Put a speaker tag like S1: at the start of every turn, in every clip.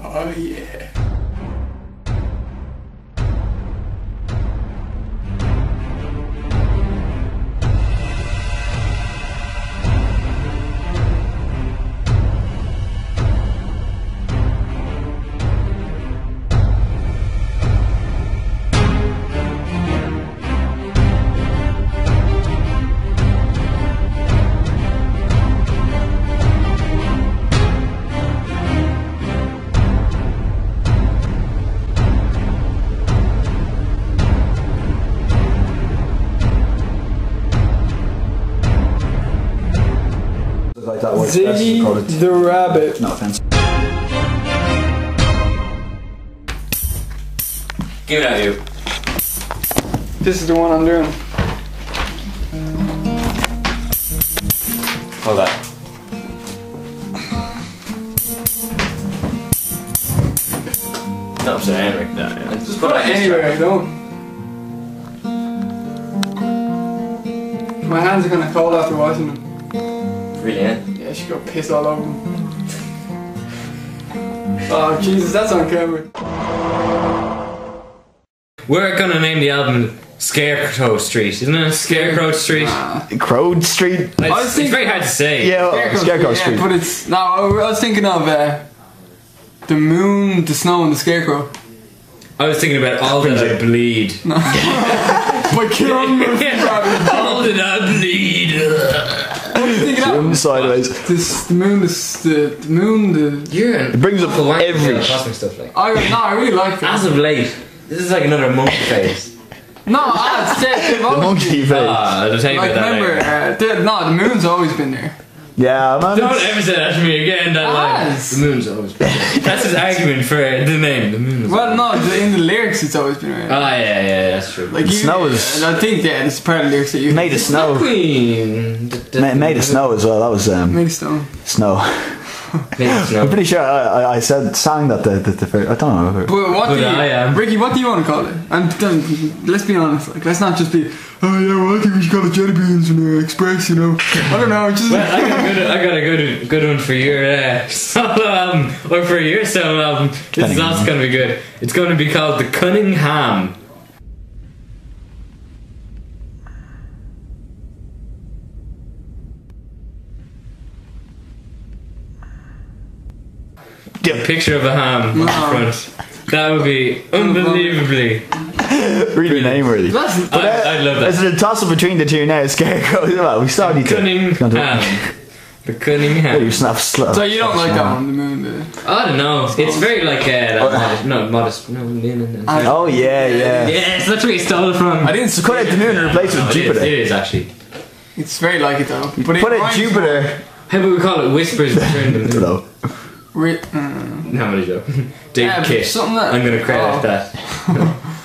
S1: Oh yeah.
S2: Like that
S1: Ziggy the Rabbit.
S2: No offense.
S3: Give it out, you.
S1: This is the one I'm doing.
S3: Hold that. No, I'm saying anyway. No, yeah.
S1: Just put it anywhere, don't. My hands are kinda cold after washing them.
S3: Really, eh?
S1: Yeah, she got piss all over them. Oh Jesus, that's on camera.
S3: We're gonna name the album Scarecrow Street, isn't it? Scarecrow Street.
S2: Crowd Street.
S3: It's very hard to say.
S2: Yeah, Scarecrow Street.
S1: Yeah, but it's no. I was thinking of the moon, the snow, and the scarecrow.
S3: I was thinking about All That I Bleed.
S1: No. But Kieran Murphy.
S3: All That I Bleed.
S2: Swim sideways.
S1: The moon.
S3: It
S2: brings up every
S3: cosmic stuff like.
S1: I really like that.
S3: As of late, this is like another monkey phase.
S1: No, it's dead.
S2: The monkey face.
S3: I'll tell you
S1: Like
S3: about that
S1: remember, no, the moon's always been there.
S2: Yeah, man.
S3: Don't ever say that to me again. That line. The moon's always been there. That's his argument for the name. The moon.
S1: Well, no, in the lyrics it's always been there.
S3: Oh yeah, that's true.
S1: Like
S2: snow is.
S1: I think it's part of the lyrics that you
S2: Made of snow.
S3: Queen.
S2: Made of snow as well. That was
S1: made of snow.
S2: Snow. I'm pretty sure I sang that the first. I don't know.
S1: But what do you, Ricky? What do you want to call it? And let's be honest. Like, let's not just be. Oh yeah, well I think we should call it jelly beans and express. You know. I don't know. Just.
S3: Well, I got a good one for your solo album, or for your solo album. This is also gonna be good. It's gonna be called the Cunningham. A picture of a ham on the front. That would be unbelievably
S2: really name-worthy.
S3: I love that.
S2: It's a toss-up between the two now. Scarecrow. Well, we still need to.
S3: Cunningham. The Cunningham.
S2: You snap slow.
S1: So you don't like that one, the moon?
S3: I don't know. It's very like modest. No.
S2: Oh yeah.
S3: Yes, that's where you stole it from.
S2: I didn't cut out the moon and replace it with Jupiter.
S3: It is actually.
S1: It's very like it though. But
S2: put it Jupiter.
S3: How about we call it Whispers Return the Moon? No, I'm joking. Dave Kiss. I'm gonna credit that.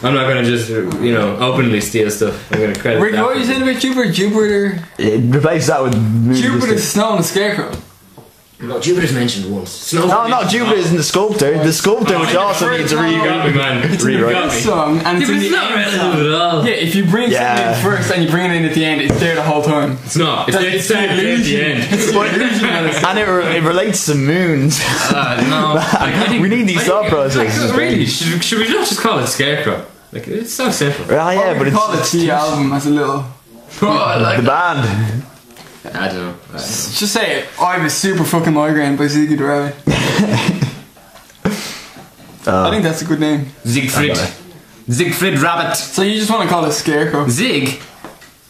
S3: I'm not gonna just, openly steal stuff. I'm gonna credit
S1: Rick,
S3: that.
S1: what are you saying about Jupiter? Jupiter.
S2: Replace that with
S1: Jupiter, snow, and the scarecrow.
S3: No, Jupiter's mentioned once.
S2: No, Jupiter isn't the sculptor. The sculptor, which also needs a rewrite.
S1: It's in the song, and it's in the
S3: not relevant at all.
S1: Yeah, if you bring something in first and you bring it in at the end, it's there the whole time.
S3: It's not. It's there at the end.
S2: And it relates to moons.
S3: No.
S2: We need these thought processes.
S3: Really? Should we not just call it Scarecrow? Like, it's so simple.
S2: Yeah, but it's
S1: call it the album as a little.
S2: The band.
S3: I don't know.
S1: Just say it. I have a super fucking migraine by ZiggyTheRabbit. I think that's a good name.
S3: Siegfried Rabbit.
S1: So you just want to call it Scarecrow?
S3: Zig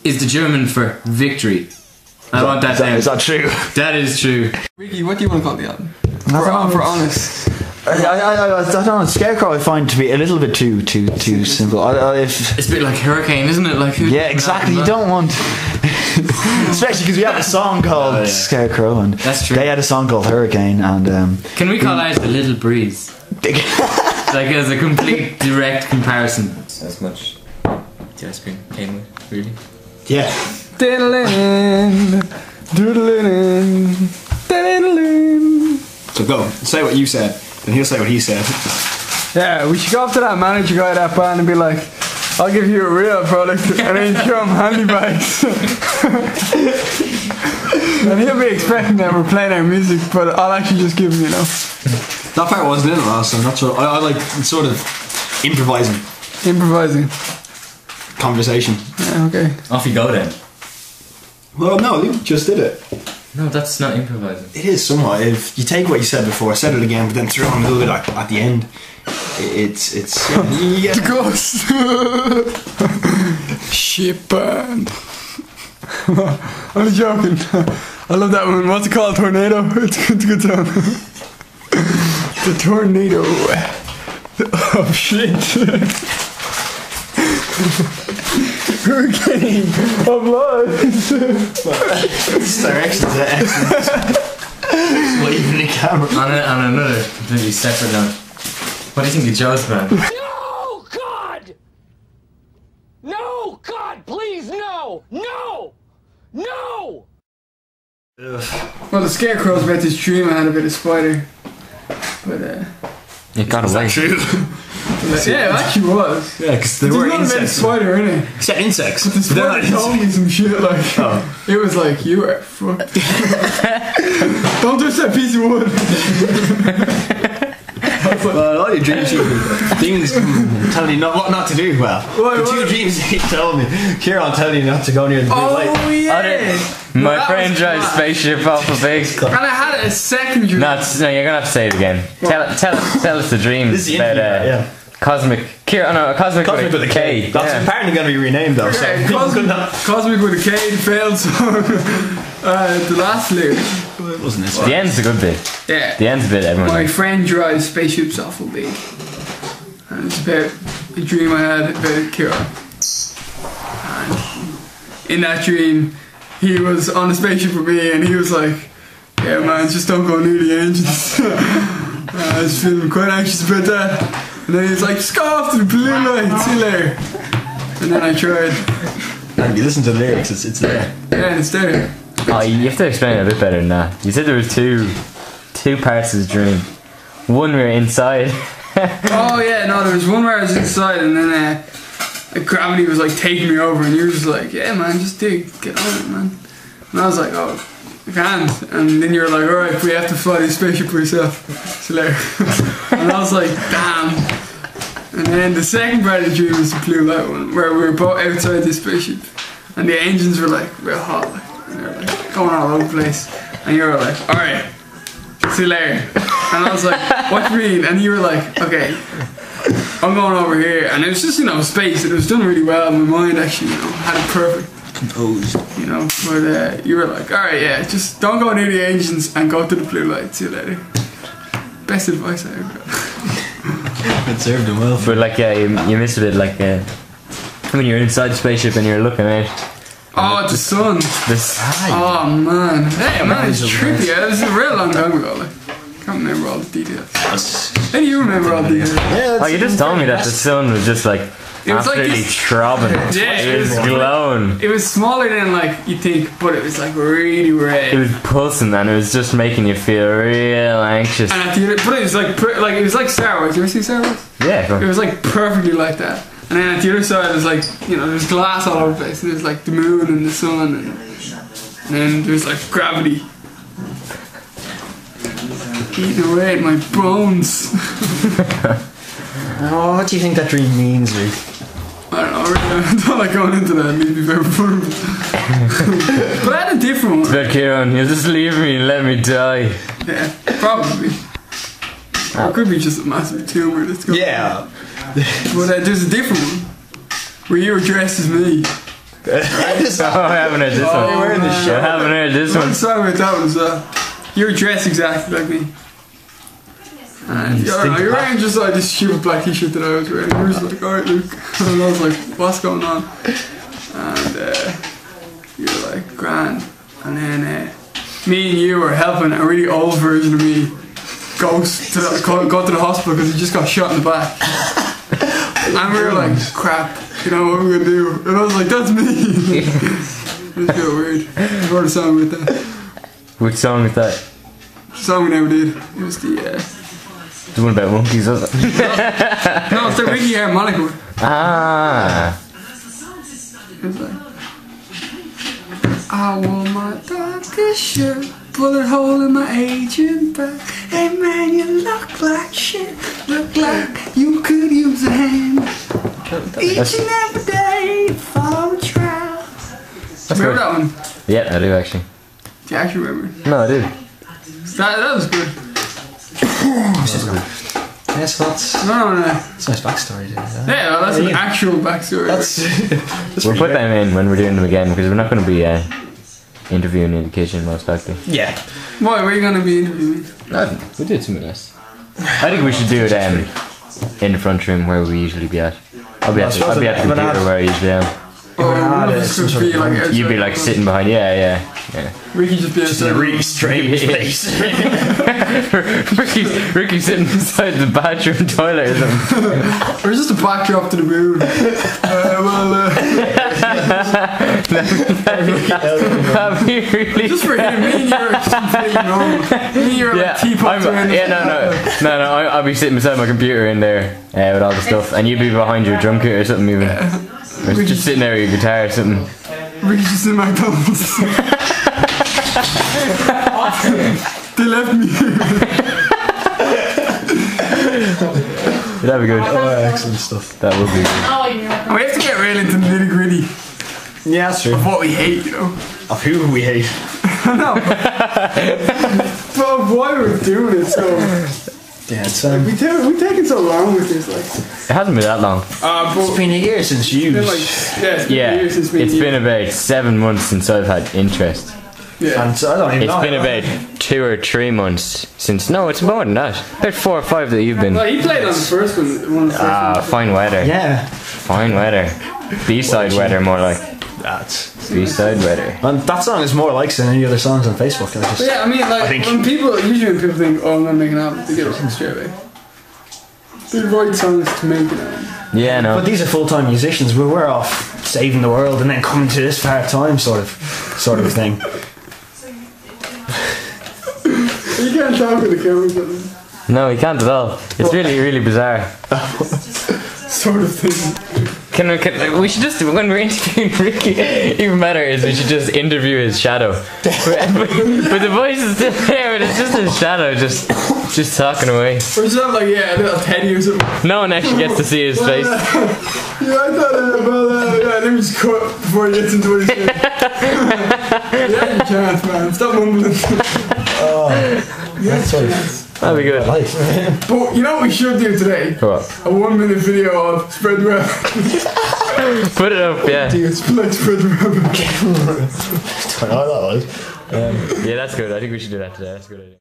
S3: is the German for victory. I want that down.
S2: Is that true?
S3: That is true.
S1: Ricky, what do you want to call the album? For honest.
S2: I don't know. Scarecrow I find to be a little bit too simple.
S3: It's a bit like Hurricane, isn't it? Like
S2: yeah, exactly. You don't want, especially because we have a song called Scarecrow, and
S3: that's true.
S2: They had a song called Hurricane, and
S3: can we call ours the Little Breeze? Like as a complete direct comparison. As much the ice cream came with, really.
S2: Yeah. So go say what you said. And he'll say what he said.
S1: Yeah, we should go up to that manager guy at that band and be like, I'll give you a real product and then show him handy bags. And he'll be expecting that we're playing our music, but I'll actually just give him, you know.
S4: That part wasn't in it last time. That's what I like. Sort of improvising. Conversation.
S1: Yeah, okay.
S3: Off you go then.
S4: Well, no, you just did it.
S3: No, that's not improvising.
S4: It is somewhat. If you take what you said before, said it again, but then throw in a little bit at the end, it's yeah.
S1: The ghost. Shit, man. I'm joking. I love that one. What's it called? Tornado. It's a good song. The tornado. Oh shit. Hurricane of blood.
S4: This direction's excellent. Waving the camera.
S3: On another completely separate note. What do you think of Joe's man?
S5: No, God! No, God, please, no! No! No!
S1: Well, the scarecrow's about this dream I had a bit of spider. But,
S2: it got away.
S1: Yeah, it actually was.
S4: Yeah, because there were insects.
S1: There's not a spider in it.
S4: Except insects.
S1: But the spider told me some shit like.
S4: Oh.
S1: It was like, you are fucked. Don't touch that piece of wood.
S4: Well, all your dreams, things telling you what not to do. Well, the two dreams he told me. Kieran telling you not to go near the blue light.
S1: Oh yeah.
S2: My friend drives spaceship off a big.
S1: And I had a second dream.
S2: No, you're gonna have to say it again. Tell us the dream about cosmic. Cosmic with a K.
S4: That's apparently going to be renamed though.
S1: Yeah, cosmic with a K, the failed song. The last lyric.
S4: It wasn't this
S2: The end's a good bit.
S1: Yeah.
S2: The end's a bit everyone.
S1: My friend drives spaceships off a big. And it's about a dream I had about Kieran. And in that dream, he was on a spaceship with me and he was like, yeah man, just don't go near the engines. I was feeling quite anxious about that. And then he was like, just go off to the blue light, see you later. And then I tried.
S4: And if you listen to the lyrics, it's there.
S1: Yeah, it's there.
S2: Oh, you have to explain it a bit better than that. You said there were two parts of the dream. One we were inside.
S1: Oh yeah, no, there was one where I was inside and then gravity was like taking me over and you were just like, yeah man, just dig, get on it man. And I was like, oh, I can't. And then you were like, alright, we have to fly this spaceship for yourself. See you later. And I was like, damn. And then the second part of the dream was the blue light one, where we were both outside this spaceship and the engines were like real hot, like, and they were like going all over the place. And you were like, alright, see you later. And I was like, what do you mean? And you were like, okay, I'm going over here. And it was just, you know, space. It was done really well. My mind actually, you know, had it perfect.
S4: Composed.
S1: You know, but you were like, alright, yeah, just don't go near the engines and go to the blue light. See you later. Best advice I ever got.
S4: It served him well.
S2: But like, yeah, you missed a bit, like, when you're inside the spaceship and you're looking out.
S1: Oh, it's the sun. Oh man. Hey man, it's trippy. It was a real long time ago. Like, can't remember all the details. How do you remember all the details?
S4: Yeah,
S2: oh, you just told me that the sun was just like absolutely throbbing.
S1: Yeah,
S2: it was glowing.
S1: It was smaller than like you think, but it was like really red.
S2: It was pulsing and it was just making you feel real anxious.
S1: And at the other, but it was like it was like Star Wars. You ever see Star Wars?
S2: Yeah.
S1: It was like perfectly like that. And then at the other side, there's like, you know, there's glass all over the place. And there's like the moon and the sun, and then there's like gravity eating away at my bones.
S4: Oh, what do you think that dream means, Rick?
S1: I don't know, really, I don't like going into that. It needs to be very vulnerable. But I had a different one.
S2: But Kieran, you just leave me and let me die.
S1: Yeah, probably. Or it could be just a massive tumor that's going on.
S4: Yeah.
S1: But there's a different one where you were dressed as me.
S2: Oh, I haven't heard this one.
S1: You're wearing this
S2: shirt. I haven't heard this one.
S1: I'm sorry about that one as well. You were dressed exactly like me. And you're wearing just like this stupid black t-shirt that I was wearing. You were just like, alright Luke. And I was like, what's going on? And you were like, grand. And then me and you were helping a really old version of me go to the hospital because he just got shot in the back. And we were like, crap, you know what we're gonna do? And I was like, that's me. It was kind of weird. I wrote a song with that.
S2: Which song is that?
S1: The song we never did. It was the
S2: one about monkeys, was it?
S1: No, it's the Ricky harmonica one.
S2: Ah.
S1: It was like, I want my darkest shirt, bullet hole in my agent back. Hey man, you look like shit. Look like you could use a hand. Each and every day, follow the trail. Remember that one?
S2: Yeah, I do actually.
S1: Do you actually remember?
S2: No, I do.
S1: That was good.
S4: Yes, that's
S1: No.
S4: that's a nice backstory.
S1: Yeah, well, that's an actual backstory.
S2: We'll put them in when we're doing them again because we're not going to be interviewing in the kitchen most likely.
S4: Yeah.
S1: Why? Where are you going to be interviewing?
S2: We did something nice. I think we should do it in the front room where we usually be at. I'll be at the computer where I usually am. You'd be like sitting behind. Yeah.
S1: Ricky just be
S4: in a really strange place.
S2: Ricky's sitting inside the bathroom toilet or something.
S1: Or just a backdrop to the moon.
S2: That'd be really
S1: just for him, me and you are completely normal. Me and you are like teapots.
S2: No, I'll be sitting beside my computer in there with all the stuff, and you'd be behind your drum kit or something even. Or just sitting there with your guitar or something.
S1: Ricky's just in McDonald's. They left me here.
S2: That'd be good.
S4: Oh, excellent stuff.
S2: That would be good.
S1: We have to get real into the nitty gritty.
S4: Yeah, that's true.
S1: Of what we hate, you know.
S4: Of who we hate.
S1: No. But why we're doing it so.
S4: Yeah, it's
S1: we've taken so long with this, like.
S2: It hasn't been that long.
S1: But
S4: it's been a year since you.
S1: It's been a year since
S2: it's been about 7 months since I've had interest.
S1: Yeah.
S4: And so I don't even know.
S2: It's been about 2 or 3 months since. No, it's more than that. About 4 or 5 that you've been.
S1: Well, he played on the first one.
S2: Fine weather.
S4: Yeah.
S2: Fine weather. B-side weather, more like.
S4: That's
S2: B-side weather.
S4: And that song is more likes than any other songs on Facebook.
S1: But yeah, I mean, like, when people think, oh, I'm gonna make an album, they get it straight away. They write songs to make an album.
S2: Yeah, no.
S4: But these are full-time musicians. We're off saving the world and then coming to this part-time sort of thing.
S1: You can't talk with the camera.
S2: No, you can't at all. It's really, really bizarre.
S1: Sort of thing.
S2: We should just, when we're interviewing Ricky, even better is we should just interview his shadow. But the voice is still there, but it's just his shadow just talking away.
S1: Or just have like, a little Teddy or something.
S2: No one actually gets to see his face.
S1: Yeah, I thought about that. Yeah, let me just cut before he gets into what he's saying. Yeah, you can't, man. Stop mumbling.
S4: That's right.
S2: That'd be good.
S1: But you know what we should do today?
S2: What?
S1: A 1 minute video of Spread the Web.
S2: Put it up, yeah.
S1: Spread the Web.
S4: I don't know what that was.
S2: Yeah, that's good. I think we should do that today. That's a good idea.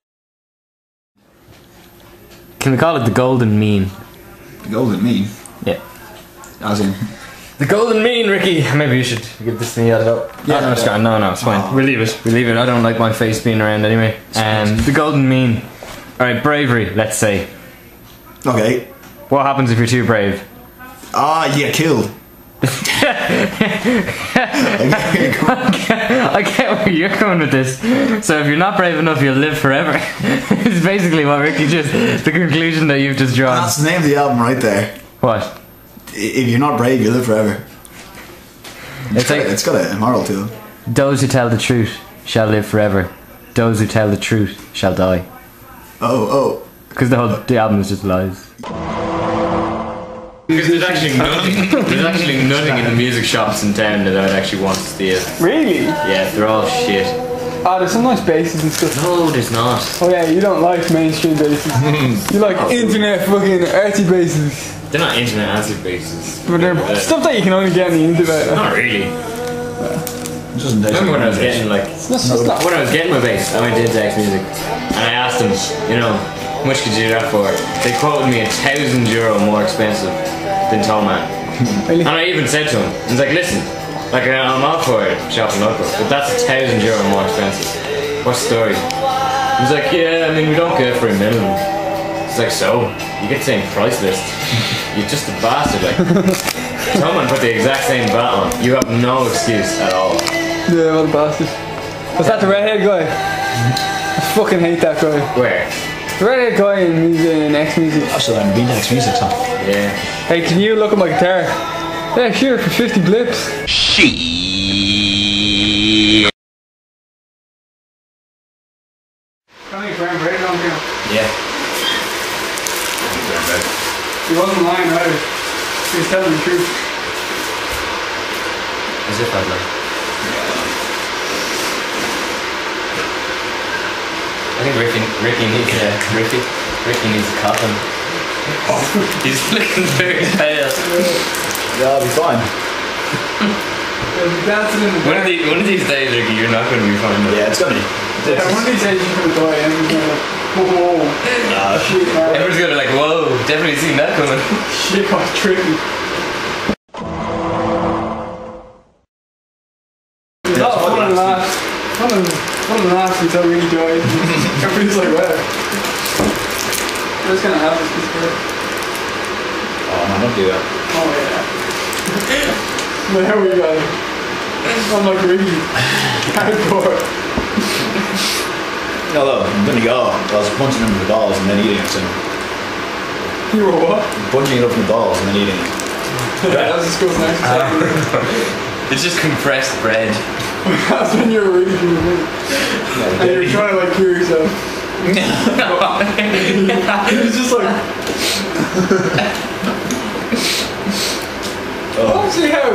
S2: Can we call it the golden mean?
S6: The golden mean?
S2: Yeah.
S6: As in?
S2: The golden mean, Ricky. Maybe you should give this to me. No, it's fine. No, it's fine. We'll leave it. I don't like my face being around anyway. The golden mean. Alright, bravery, let's say.
S6: Okay.
S2: What happens if you're too brave?
S6: You get killed.
S2: I get where you're going with this. So if you're not brave enough, you'll live forever. It's basically what Ricky the conclusion that you've just drawn.
S6: That's the name of the album right there.
S2: What?
S6: If you're not brave, you live forever. It's got a moral to it.
S2: Those who tell the truth shall live forever. Those who tell the truth shall die.
S6: Oh.
S2: Because the album is just lies. Because there's actually nothing in the music shops in town that I'd actually want to steal.
S1: Really?
S2: Yeah, they're all shit.
S1: There's some nice basses and stuff.
S2: No, there's not.
S1: Oh yeah, you don't like mainstream basses. You like internet fucking artsy basses.
S2: They're not internet acid basses.
S1: But they're stuff that you can only get on the internet.
S2: Not really. Remember when I was getting when I was getting my bass, I went into X Music and I asked them, how much could you do that for? They quoted me €1,000 more expensive than Toman.
S1: Really?
S2: And I even said to him, I was like, listen, I'm all for it, shopping local, but that's €1,000 more expensive. What's the story? He was like, yeah, we don't get it for a minimum. It's like, so? You get the same price list. You're just a bastard, Someone put the exact same bat on. You have no excuse at all.
S1: Yeah, what a bastard. Was that the redhead guy? I fucking hate that guy.
S2: Where?
S1: The redhead guy in X Music.
S4: I still haven't been to X Music, so.
S2: Yeah.
S1: Hey, can you look at my guitar? Yeah, sure, for 50 blips.
S5: She.
S1: Can't eat brown bread, don't you?
S3: Yeah.
S1: He wasn't lying either. He was telling the truth.
S3: As if I'd like. I think Ricky needs a coffin. He's looking very pale.
S6: Yeah, I'll be fine.
S3: One of these days, Ricky, you're not going to be fine.
S6: Yeah, it's gonna be.
S1: Yeah, one of these days you're going to die and you're going to whoa. Shit, man.
S3: Everyone's going to be like, whoa, definitely seen that coming.
S1: Shit got tricky. It was a lot of fun and laughs. Fun and laughs until Ricky died. Everybody's like, wow. What's going to happen to this bird?
S6: Oh man, don't do that.
S1: Oh yeah. There we go. I'm like Ricky. Hardcore.
S6: No, look, I'm gonna go. I was punching him in the balls and then eating it. So
S1: You were what?
S6: punching it up in the balls and then eating it.
S1: That just goes next to
S3: It's just compressed bread.
S1: That's when you're really doing it. And you're trying to like cure yourself. It's just like. Oh, see how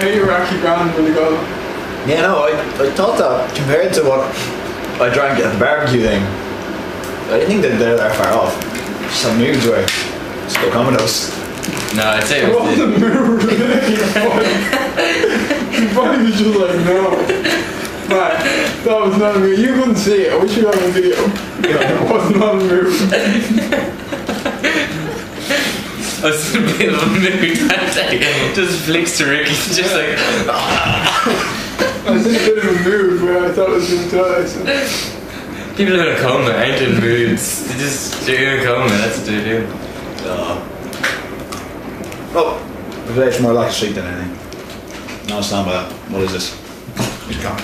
S1: you were actually grounded when you got them.
S6: Yeah, no, I thought that compared to what I drank at the barbecue thing, I didn't think that they're that far off. Some moods were just go comatose.
S3: No, I'd say
S1: It wasn't moved. Your body was just like, no. Man, that was not a move. You couldn't see it. I wish you had a video. It was not a move.
S3: I was in a bit of a mood that day. Just flicks to Ricky, just like.
S1: I was in a bit of a mood where I thought it was going to die. So.
S3: People in a coma ain't in moods. They're in a coma, that's what they're doing.
S6: Oh, it's more like a street than anything. No, it's not bad. What is this? He's gone.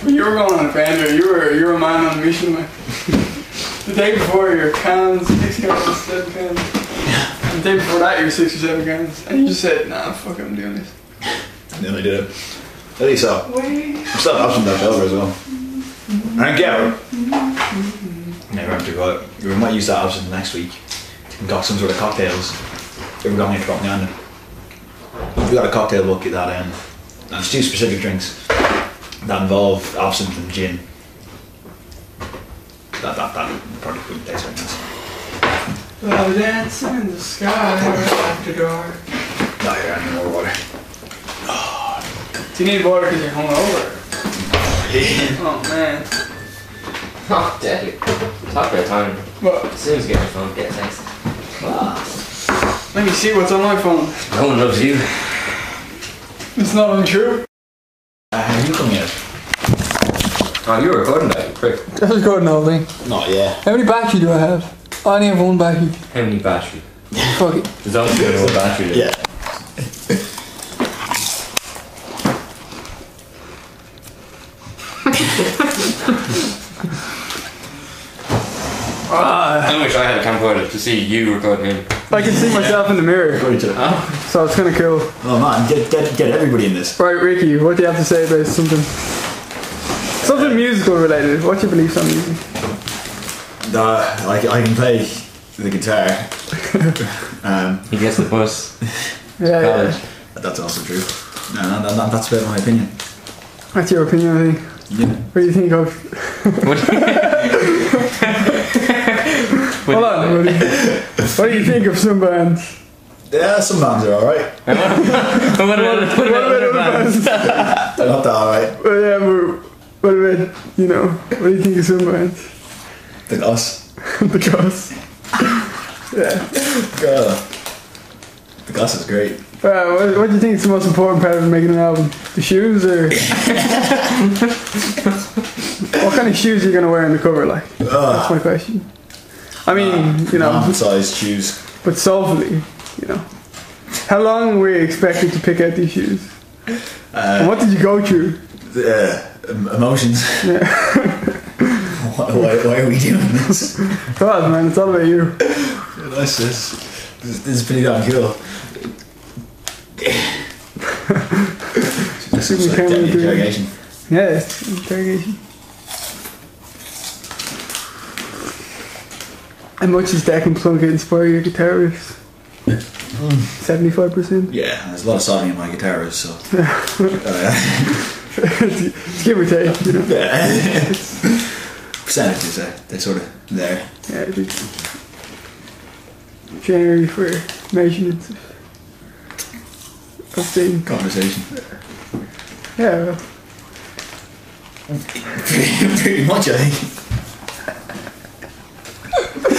S1: You were going on a bender. You were a man on a mission, man. The day before your cans, 6 cans, 7 cans. And the day before that you were 6 or 7 cans. And you just said, nah, fuck it, I'm doing this.
S6: And then I did it. At least so. I'm still option that over as well. And get never have to go out. We might use that option next week to concoct some sort of cocktails. We're going to drop down. We got a cocktail book at that end. And it's 2 specific drinks that involve absinthe and gin. That probably wouldn't taste like this.
S1: Well, dancing in the sky after dark.
S6: No, you're adding more water.
S1: Do you need water because you're hungover? Oh man.
S3: Oh, deadly. Talk about time.
S1: What?
S3: As soon as you get your phone, get a text.
S1: Let me see what's on my phone.
S3: No one loves you.
S1: It's not untrue.
S6: How are you coming out?
S3: Oh, you were recording that, you prick.
S1: I was recording the whole thing.
S6: Not yet.
S1: How many battery do I have? I only have 1 battery.
S3: How many battery?
S1: Fuck it.
S3: There's only one battery there.
S6: Yeah.
S3: I wish I had a camcorder to see you recording him.
S1: I can see myself in the mirror. So it's kind of cool.
S6: Oh man, get everybody in this.
S1: Right, Ricky, what do you have to say about something musical related? What's your beliefs on music?
S6: I can play the guitar.
S2: He gets the bus.
S1: Yeah.
S6: That's also true. No, that's about my opinion.
S1: That's your opinion, I think.
S6: Yeah.
S1: What do you think of? Hold on. What do you think of some bands?
S6: Yeah, some bands are alright.
S3: What about other bands?
S6: They're not that alright.
S1: Well, yeah, but what about, what do you think of some bands?
S6: The Goss.
S1: The Goss. Yeah.
S6: The Goss is great.
S1: What do you think is the most important part of making an album? The shoes, or what kind of shoes are you gonna wear on the cover? Like, that's my question. I mean,
S6: sized shoes.
S1: But soulfully, How long were you expected to pick out these shoes? And what did you go through?
S6: Emotions.
S1: Yeah.
S6: why are we doing this?
S1: God, man, it's all about you.
S6: This is pretty damn cool. This is like interrogation.
S1: Yeah, interrogation. How much does Deck and Plunk inspire your guitar riffs? 75%?
S6: Yeah, there's a lot of Sonny in my guitar, so.
S1: It's give or take, you know.
S6: Yeah. Percentages, they're sort of there.
S1: Yeah, I think generally for measurements of things.
S6: Conversation.
S1: Yeah, well.
S6: Pretty much, I think.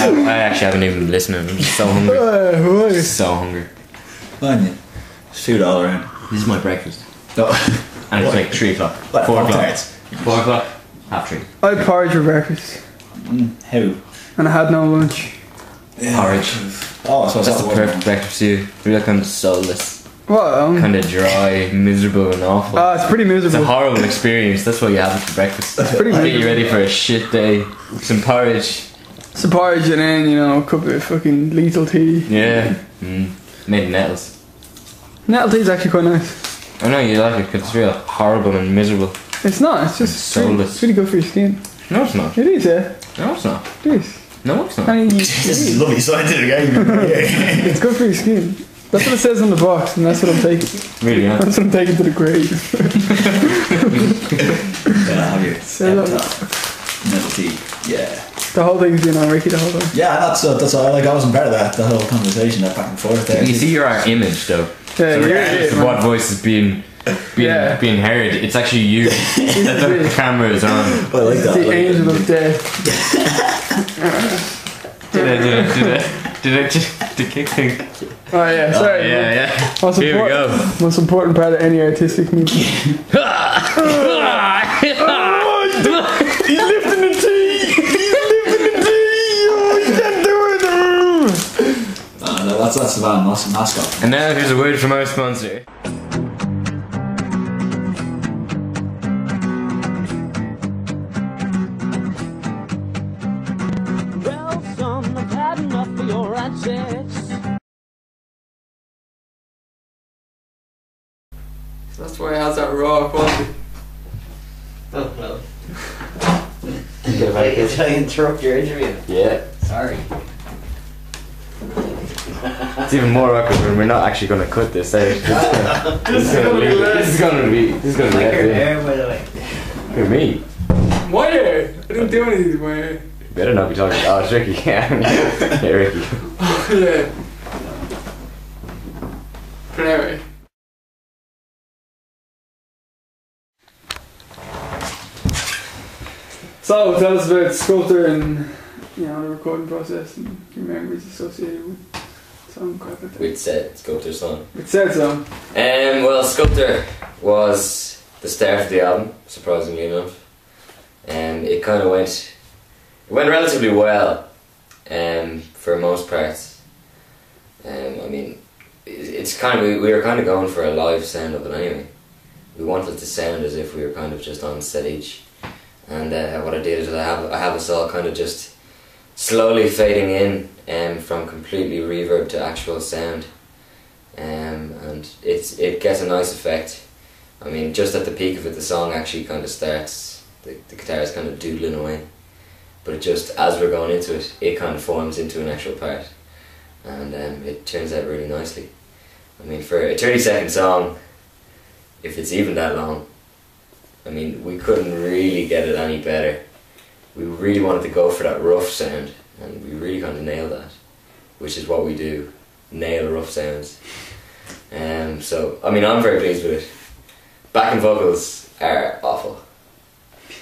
S3: I actually haven't even been listening. I'm just so hungry. So hungry.
S6: Fine, yeah. It's $2 in.
S3: This is my breakfast.
S6: Oh.
S3: And it's like 3 o'clock.
S6: What,
S3: 4 o'clock.
S6: tarts?
S3: 4 o'clock. 3:30.
S1: I had porridge for breakfast.
S6: How?
S1: And I had no lunch.
S6: Yeah.
S3: Porridge.
S6: Oh, so
S3: That's the perfect breakfast for you. You're kind of soulless.
S1: What?
S3: Kind of dry, miserable and awful.
S1: It's pretty
S3: It's a
S1: miserable.
S3: horrible experience. That's what you have for breakfast.
S1: It's pretty
S3: Get you
S1: miserable.
S3: ready for a shit day. Some porridge.
S1: Some porridge and then, you know, a cup of fucking lethal tea.
S3: Yeah. Made of nettles.
S1: Nettle tea's actually quite nice.
S3: I know you like it because it's real horrible and miserable.
S1: It's not, it's just
S3: soulless.
S1: it's really good for your skin.
S3: No, it's not.
S1: It is, yeah.
S3: No, it's not.
S1: It is.
S3: No, it's not.
S1: And
S6: This is lovely scientific argument. Yeah.
S1: it's good for your skin. That's what it says on the box, and that's what I'm taking.
S3: Really, yeah.
S1: That's what I'm taking to the grave.
S6: Yeah, have your
S1: So
S6: Nettle tea. Yeah.
S1: the whole thing's been on Ricky the whole time.
S6: Yeah, that's all. Like, I wasn't part of that whole conversation, that back and forth there.
S3: You see your image though.
S1: Yeah,
S3: So
S1: you're
S3: regardless
S1: it,
S3: of
S1: man.
S3: what voice is being
S1: Yeah.
S3: heard, it's actually you. The camera is on.
S6: I like that.
S1: The angel of death.
S3: Did I just the kick thing?
S1: Oh yeah, sorry.
S3: Yeah.
S1: Most
S3: Here we go.
S1: Most important part of any artistic medium. He's lifting the tea! He's lifting the tea! Oh, he can't do it!
S6: No, that's the band mascot.
S3: And now here's a word from our sponsor.
S5: Well, son, I've had enough of your antics.
S1: That's why it has that raw quality.
S7: Oh, well. Did I interrupt your interview?
S3: Yeah.
S7: Sorry.
S3: It's even more awkward when we're not actually going to cut this out. This is going to be
S7: Like your hair, by the way.
S3: for me.
S1: My hair! I didn't do anything to my hair.
S3: Better not be talking. Oh, it's Ricky. Yeah, Ricky.
S1: Yeah. But anyway. So, tell us about Sculptor and, you know, the recording process and your memories associated with song quite a bit.
S2: We'd said Sculptor song.
S1: It said so.
S2: Well, Sculptor was the start of the album, surprisingly enough. It kind of went relatively well, for most parts. I mean, it's kind of, we were kind of going for a live sound of it anyway. We wanted to sound as if we were kind of just on stage. And what I did is I have us all kind of just slowly fading in from completely reverb to actual sound, and it gets a nice effect. I mean, just at the peak of it, the song actually kind of starts. The guitar is kind of doodling away, but it just, as we're going into it, it kind of forms into an actual part, and it turns out really nicely. I mean, for a 30-second song, if it's even that long, I mean, we couldn't really get it any better. We really wanted to go for that rough sound, and we really kind of nailed that, which is what we do, nail rough sounds. So, I mean, I'm very pleased with it. Backing vocals are awful,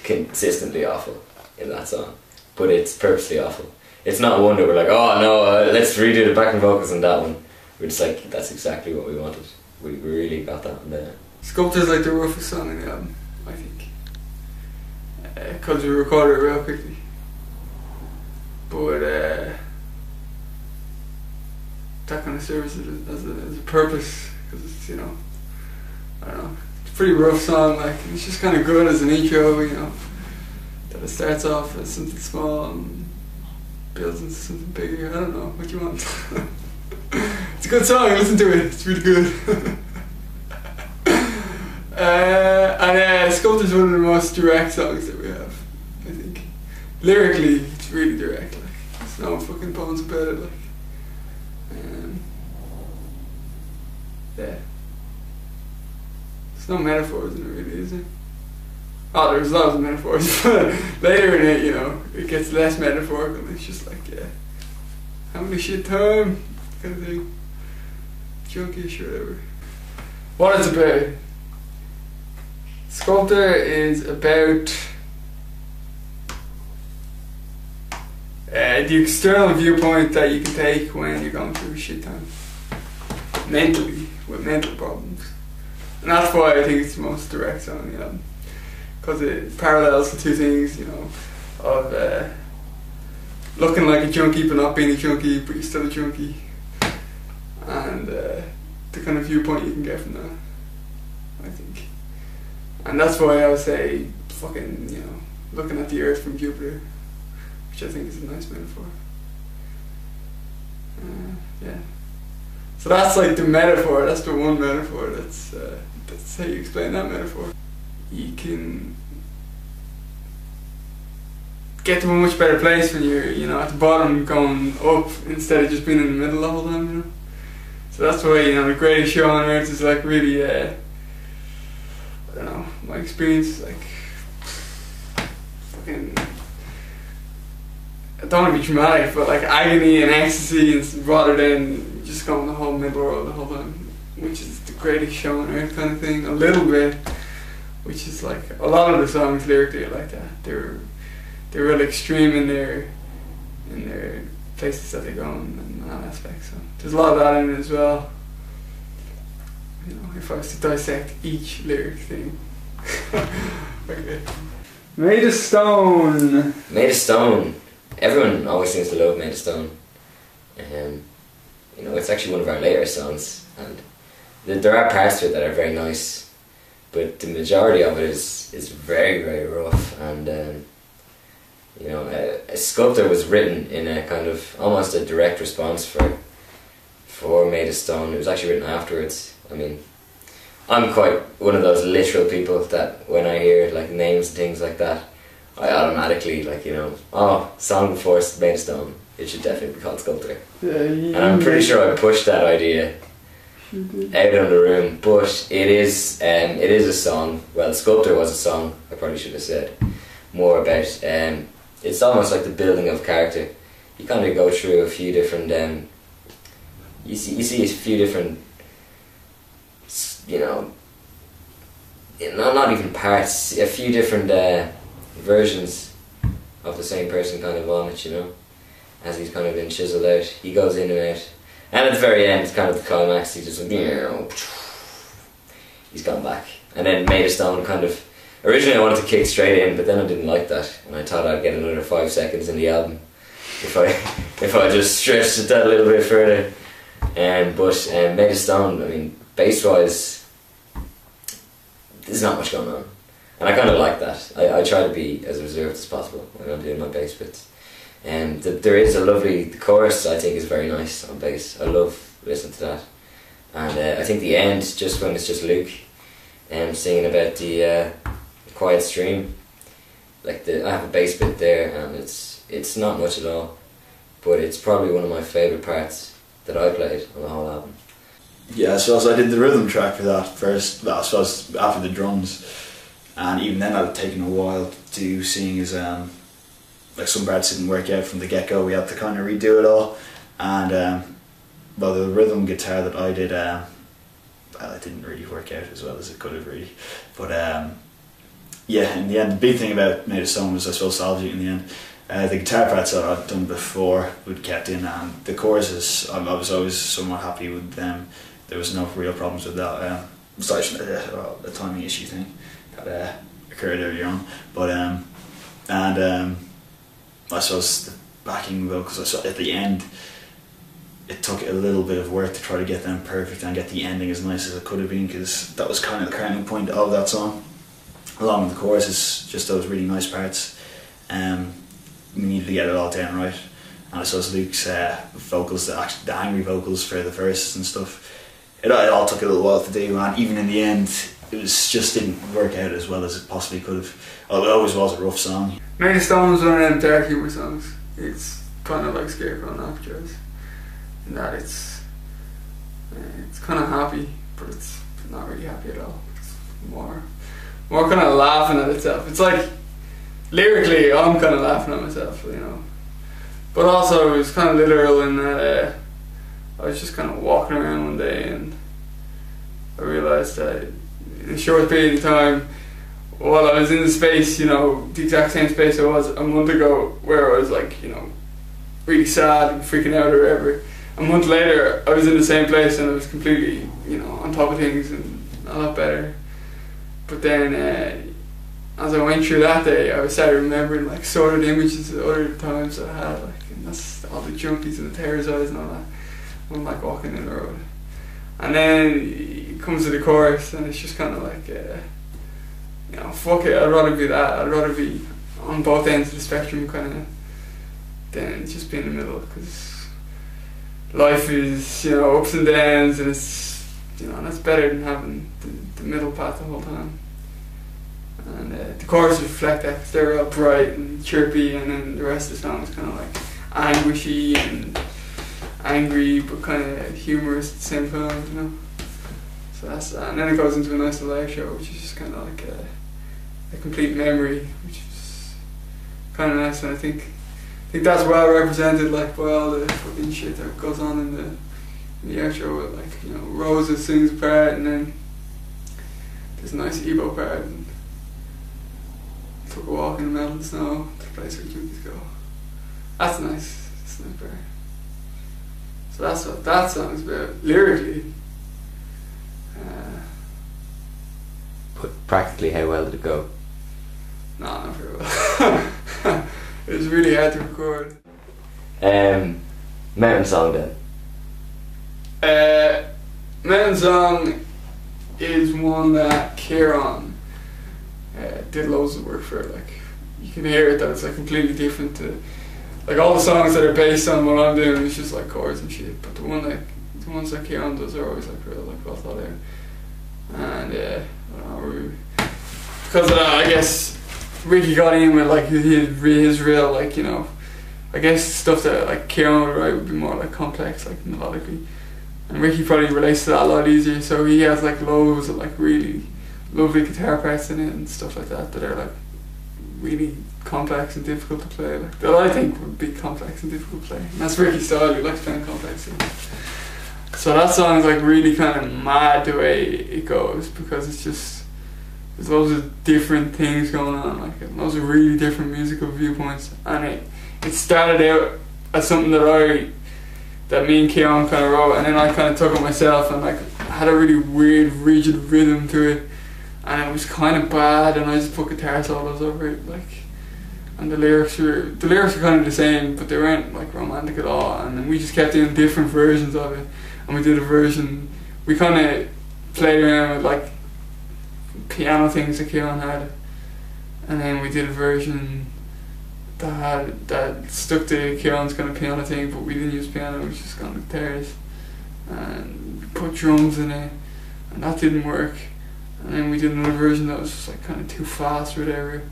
S2: consistently awful in that song, but it's purposely awful. It's not a wonder we're like, oh no, let's redo the backing vocals on that one. We're just like, that's exactly what we wanted. We really got that one there.
S1: Sculptor's like the roughest song in the album, I think. Because we recorded it real quickly. But that kind of serves it as a purpose, because it's, you know, I don't know, it's a pretty rough song, like, it's just kind of good as an intro, you know, that it starts off as something small and builds into something bigger. I don't know, what do you want? It's a good song, listen to it, it's really good. And Sculptor's one of the most direct songs that we have, I think. Lyrically, it's really direct, like, no fucking bones about it. Like, yeah. There's no metaphors in it, really, is there? Oh, there's lots of metaphors, but later in it, you know, it gets less metaphorical. It's just like, yeah, having a shit time, kind of thing. Junkish or whatever. What it's about? Sculptor is about the external viewpoint that you can take when you're going through a shit time. Mentally, with mental problems. And that's why I think it's the most direct song, you know. Because it parallels the two things, you know, of looking like a junkie but not being a junkie, but you're still a junkie. And the kind of viewpoint you can get from that, I think. And that's why I would say, fucking, you know, looking at the earth from Jupiter, which I think is a nice metaphor. Yeah. So that's like the metaphor, that's the one metaphor, that's how you explain that metaphor. You can get to a much better place when you're, you know, at the bottom going up instead of just being in the middle the whole time, you know. So that's why, you know, the greatest show on earth is like really, I don't know, my experience is like, fucking, I don't want to be dramatic, but like agony and ecstasy rather than just going the whole middle world the whole time, which is the greatest show on earth kind of thing, a little bit, which is like, a lot of the songs lyrically are like that. They're real extreme in their places that they go in that aspect, so there's a lot of that in it as well. You know, if I was to dissect each lyric thing. Okay. Made of Stone.
S2: Made of Stone. Everyone always seems to love Made of Stone. You know, it's actually one of our later songs, and there are parts to it that are very nice, but the majority of it is very, very rough. And you know, a Sculptor was written in a kind of almost a direct response for Made of Stone. It was actually written afterwards. I mean, I'm quite one of those literal people that when I hear like names and things like that, I automatically, like, you know, oh, song before Made of Stone, it should definitely be called Sculptor.
S1: Yeah,
S2: and I'm pretty sure I pushed that idea out of the room, but it is a song. Well, Sculptor was a song, I probably should have said more about. It's almost like the building of character. You kind of go through a few different, you see a few different, you know, not even parts, a few different versions of the same person kind of on it, you know, as he's kind of been chiseled out. He goes in and out, and at the very end, it's kind of the climax, he just, he's gone back. And then Made of Stone kind of, originally I wanted to kick straight in, but then I didn't like that, and I thought I'd get another 5 seconds in the album if I just stretched it that a little bit further. But Made of Stone, I mean, bass wise, there's not much going on, and I kind of like that. I try to be as reserved as possible when I'm doing my bass bits. And there is a lovely, the chorus I think is very nice on bass. I love listening to that. And I think the end, just when it's just Luke singing about the quiet stream, like I have a bass bit there, and it's not much at all, but it's probably one of my favourite parts that I played on the whole album.
S6: Yeah, so I did the rhythm track for that first, well, I suppose after the drums, and even then it had taken a while to seeing as like some parts didn't work out from the get-go. We had to kind of redo it all, and well, the rhythm guitar that I did, well, it didn't really work out as well as it could have really, but yeah, in the end, the big thing about Made of Stone was, I suppose, nostalgia in the end. The guitar parts that I'd done before would kept in, and the choruses, I was always somewhat happy with them. There was no real problems with that, besides a timing issue thing that occurred earlier on. But I suppose the backing vocals, at the end, it took a little bit of work to try to get them perfect and get the ending as nice as it could have been, because that was kind of the crowning point of that song. Along with the choruses, just those really nice parts. We needed to get it all down right, and I suppose Luke's vocals, the angry vocals for the verses and stuff, it all took a little while to do, and even in the end it just didn't work out as well as it possibly could have. Although it always was a rough song.
S1: Made of Stone was one of them dark humour songs. It's kind of like Scarecrow and Afterjazz, in that it's kind of happy, but it's not really happy at all. It's more kind of laughing at itself. It's like lyrically, I'm kind of laughing at myself, you know. But also, it was kind of literal in that I was just kind of walking around one day and I realised that in a short period of time, while I was in the space, you know, the exact same space I was a month ago, where I was like, you know, really sad and freaking out or whatever, a month later I was in the same place and I was completely, you know, on top of things and a lot better. But then as I went through that day, I started remembering like sordid images of other times that I had, like, and that's all the junkies and the terror's eyes and all that. I'm like walking in the road, and then it comes to the chorus, and it's just kind of like, you know, fuck it. I'd rather be that. I'd rather be on both ends of the spectrum, kind of, than just be in the middle, because life is, you know, ups and downs, and it's, you know, and that's better than having the middle path the whole time. And the choruses reflect that, because they're all bright and chirpy, and then the rest of the song is kind of like anguishy and angry, but kind of humorous at the same time, you know. So that's that. And then it goes into a nice little outro, which is just kind of like a complete memory, which is kind of nice. And I think that's well represented, like, by all the fucking shit that goes on in the outro, with, like, you know, Rosa sings a part, and then there's a nice Evoy part, and took a walk in the mountain snow to the place where junkies go. That's nice. That's a nice part. So that's what that song's about lyrically.
S2: But practically, how well did it go?
S1: No, not very well. It was really hard to record.
S2: Mountain Song then.
S1: Mountain Song is one that Kieran did loads of work for. Like, you can hear it that it's like completely different to, like, all the songs that are based on what I'm doing. It's just like chords and shit. But the ones that Kieran does are always like real, like, well thought out. And I don't know, because of that, I guess Ricky got in with like his real, like, you know, I guess stuff that like Kieran would write would be more like complex, like melodically, and Ricky probably relates to that a lot easier. So he has like loads of like really lovely guitar parts in it and stuff like that that are like really complex and difficult to play, like, that I think would be complex and difficult to play. And that's Ricky's style. He likes playing complex things. So that song is like really kind of mad the way it goes, because it's just, there's loads of different things going on, like loads of really different musical viewpoints, and it started out as something that me and Kieran kind of wrote, and then I kind of took it myself and like had a really weird rigid rhythm to it, and it was kind of bad, and I just put guitar solos over it, like, and the lyrics were kind of the same, but they weren't like romantic at all, and then we just kept doing different versions of it. And we did a version, we kind of played around with like piano things that Kieran had, and then we did a version that stuck to Kieran's kind of piano thing, but we didn't use piano, we just kind of guitars, and we put drums in it, and that didn't work. And then we did another version that was just like kind of too fast or whatever,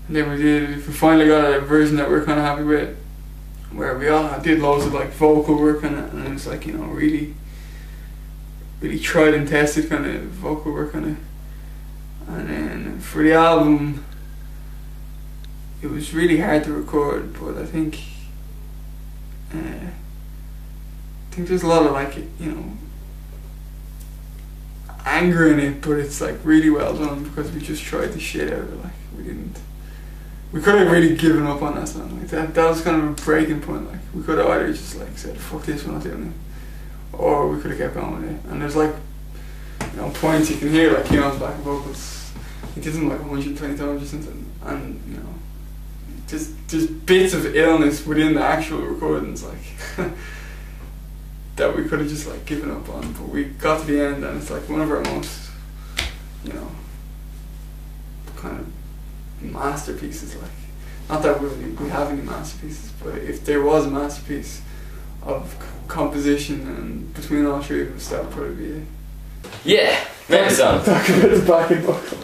S1: and then we finally got a version that we're kind of happy with, where we all did loads of like vocal work on it, and it was like, you know, really tried and tested kind of vocal work on it. And then for the album, it was really hard to record, but I think there's a lot of like, you know, anger in it, but it's like really well done, because we just tried the shit out of it. Like, we could have really given up on that song. Like that was kind of a breaking point. Like, we could have either just like said, fuck this, we're not doing it, or we could have kept going with it. And there's like, you know, points you can hear like Kieran's backing vocals, he did them like 120 times or something, and, you know, just bits of illness within the actual recordings, like that we could have just like given up on, but we got to the end, and it's like one of our most, you know, kind of masterpieces. Like, not that we have any masterpieces, but if there was a masterpiece of composition and between all three of us, that would probably be it.
S2: Yeah, Mountain Song.
S1: Talk about the backing vocal.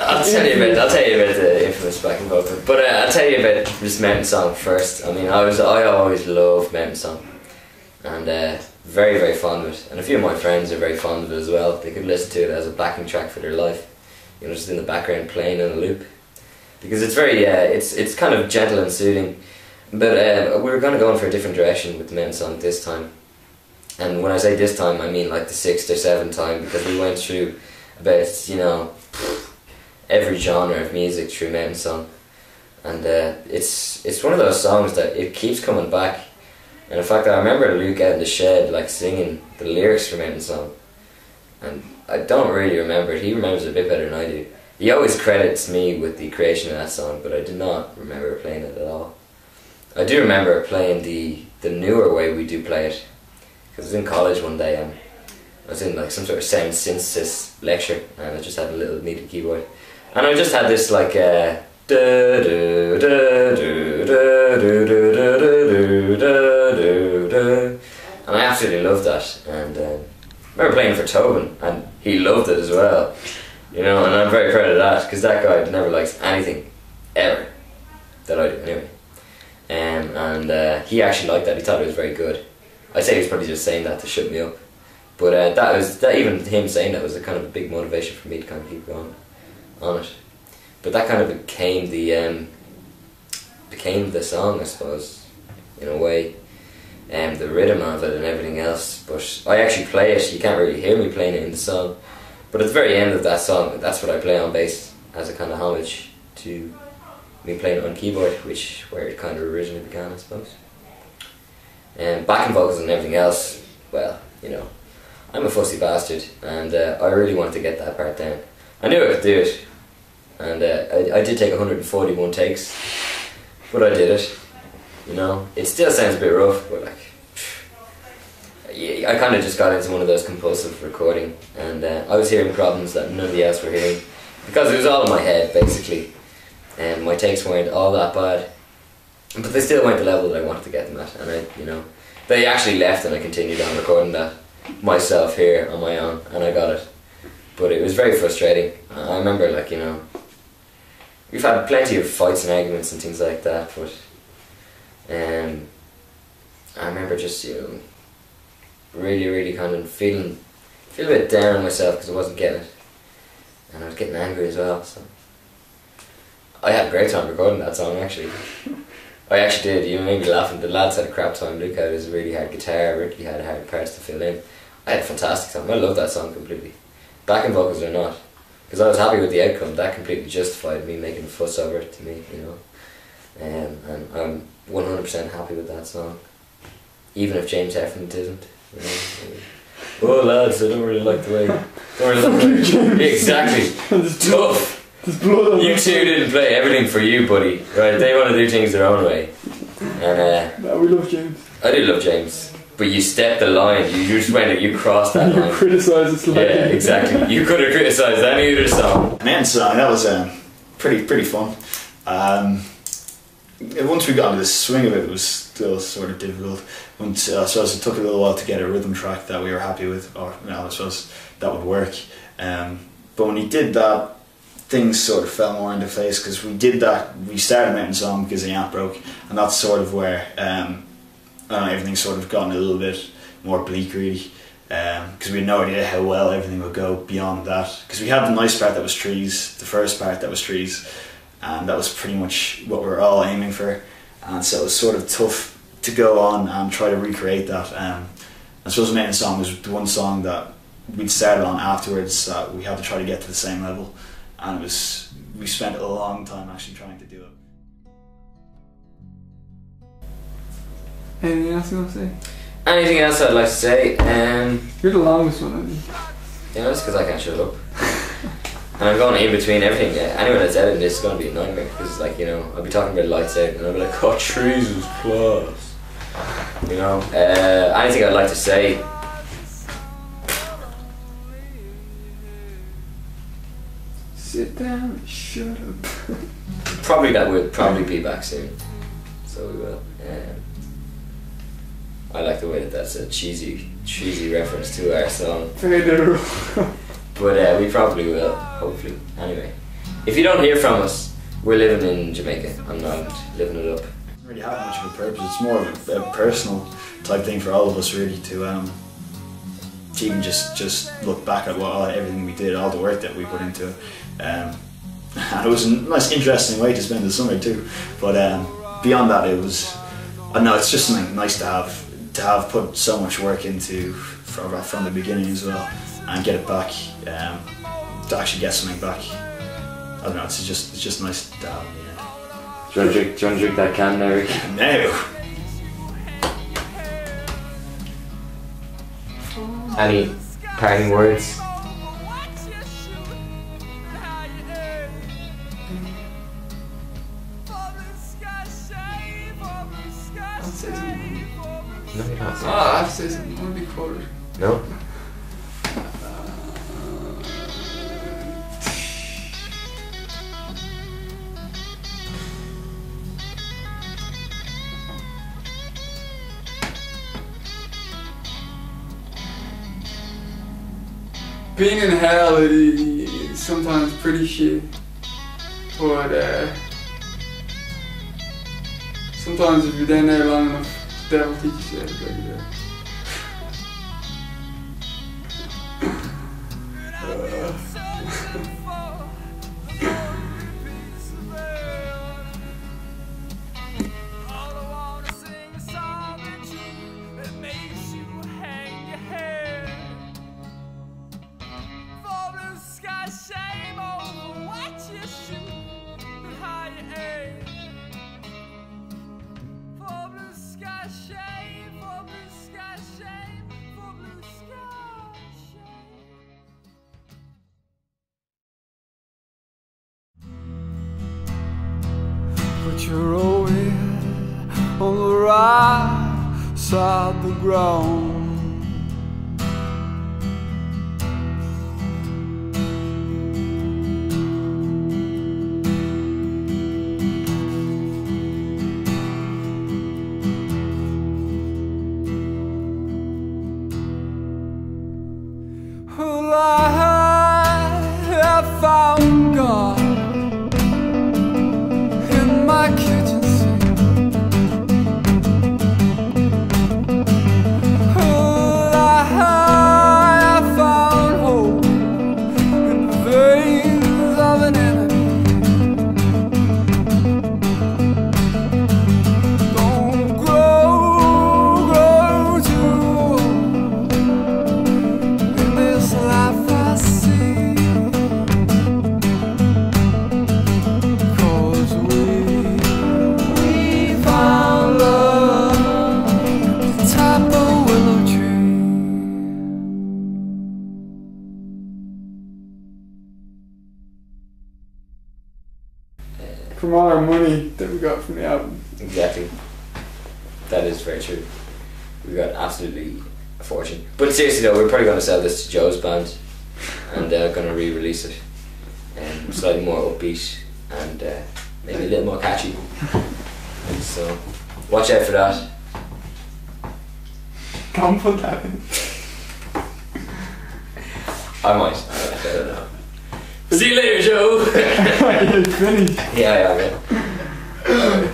S2: I'll tell you about the info infamous backing vocal. But I'll tell you about this Mountain Song first. I mean, I always loved Mountain Song, and very, very fond of it. And a few of my friends are very fond of it as well. They could listen to it as a backing track for their life, you know, just in the background playing in a loop, because it's very, it's kind of gentle and soothing. But we were going to go in for a different direction with the Mountain Song this time. And when I say this time, I mean like the 6th or 7th time, because we went through about, you know, every genre of music through Mountain Song. And it's one of those songs that it keeps coming back. And in fact, I remember Luke out in the shed like singing the lyrics for Mountain Song. And I don't really remember it. He remembers it a bit better than I do. He always credits me with the creation of that song, but I did not remember playing it at all. I do remember playing the newer way we do play it. Because I was in college one day and I was in like some sort of sound synthesis lecture, and I just had a little MIDI keyboard. And I just had this like and I absolutely loved that. And I remember playing for Tobin, and he loved it as well. You know, and I'm very proud of that, because that guy never likes anything ever that I do anyway. And he actually liked that. He thought it was very good. I say he was probably just saying that to shut me up, but even him saying that was a kind of a big motivation for me to kind of keep going on it. But that kind of became the song, I suppose, in a way, the rhythm of it and everything else. But I actually play it. You can't really hear me playing it in the song, but at the very end of that song, that's what I play on bass as a kind of homage to me playing it on keyboard, where it kind of originally began, I suppose. And backing vocals and everything else, well, you know, I'm a fussy bastard, and I really wanted to get that part down. I knew I could do it, and I did take 141 takes, but I did it. You know, it still sounds a bit rough, but like, yeah, I kind of just got into one of those compulsive recording, and I was hearing problems that nobody else were hearing, because it was all in my head basically, and my takes weren't all that bad. But they still weren't the level that I wanted to get them at, and they actually left, and I continued on recording that myself here on my own, and I got it. But it was very frustrating. I remember, like, you know, we've had plenty of fights and arguments and things like that, but I remember just, you know, really, really kind of feeling a bit down on myself because I wasn't getting it, and I was getting angry as well. So I had a great time recording that song, actually. I actually did. You made me laughing. The lads had a crap time. Luke had his really hard guitar. Ricky had hard parts to fill in. I had a fantastic time. I love that song completely. Backing vocals or not, because I was happy with the outcome. That completely justified me making a fuss over it to me, you know. And I'm 100% happy with that song, even if James Heffernan isn't. You know? Oh lads, I don't really like the way. Exactly. It's tough. You two didn't play everything for you, buddy. Right? They want to do things their own way. And
S1: no, we love James.
S2: I do love James, but you stepped the line. You just went. You crossed that line.
S1: You criticised us.
S2: Yeah, exactly. You could have criticised any other song.
S6: And song that was pretty fun. Once we got into the swing of it, it was still sort of difficult. Once I suppose it took a little while to get a rhythm track that we were happy with, or you know, I suppose that would work. But when he did that, things sort of fell more into place, because we started Mountain Song because the amp broke, and that's sort of where everything sort of gotten a little bit more bleak really, because we had no idea how well everything would go beyond that, because we had the nice part that was trees, the first part that was trees, and that was pretty much what we were all aiming for, and so it was sort of tough to go on and try to recreate that. I suppose Mountain Song was the one song that we'd started on afterwards that we had to try to get to the same level. And we spent a long time actually trying to do it.
S1: Anything else you want to say?
S2: Anything else I'd like to say?
S1: You're the longest one, I think.
S2: Yeah, that's because I can't shut up. And I'm going in between everything. Yeah, anyone that's editing this is going to be a nightmare, because, like, you know, I'll be talking about lights out and I'll be like, oh, trees is class. You know, anything I'd like to say?
S1: Sit down and shut up.
S2: Probably that will probably be back soon, so we will. I like the way that that's a cheesy reference to our song. But we probably will, hopefully. Anyway, if you don't hear from us, We're living in Jamaica. I'm not living it up.
S6: Doesn't really have much of a purpose. It's more of a personal type thing for all of us, really, to even just look back at everything we did, all the work that we put into it. And it was a nice, interesting way to spend the summer too. But beyond that, it was. I know it's just something nice to have put so much work into from the beginning as well, and get it back. To actually get something back. I don't know. It's just nice to have.
S2: Do you want to drink that can, Eric?
S6: No.
S2: Any parting words? No, you can't say.
S1: I have to say something. I want to be quoted.
S2: No.
S1: Being in hell is sometimes pretty shit, but sometimes if you're down there long enough, the devil teaches you how to go there.
S8: But you're always on the right side of the ground. Well, I have found God in my kitchen sink. Well, I have found hope in the veins of an enemy. Don't grow too old in this life I see.
S1: From all our money that we got from the album.
S2: Exactly. That is very true. We got absolutely a fortune. But seriously though, we're probably going to sell this to Joe's band and going to re-release it. Slightly more upbeat and maybe a little more catchy. So watch out for that.
S1: Don't put that in.
S2: I might. I don't know. See you later, Joe.
S1: You're finished.
S2: Yeah, okay.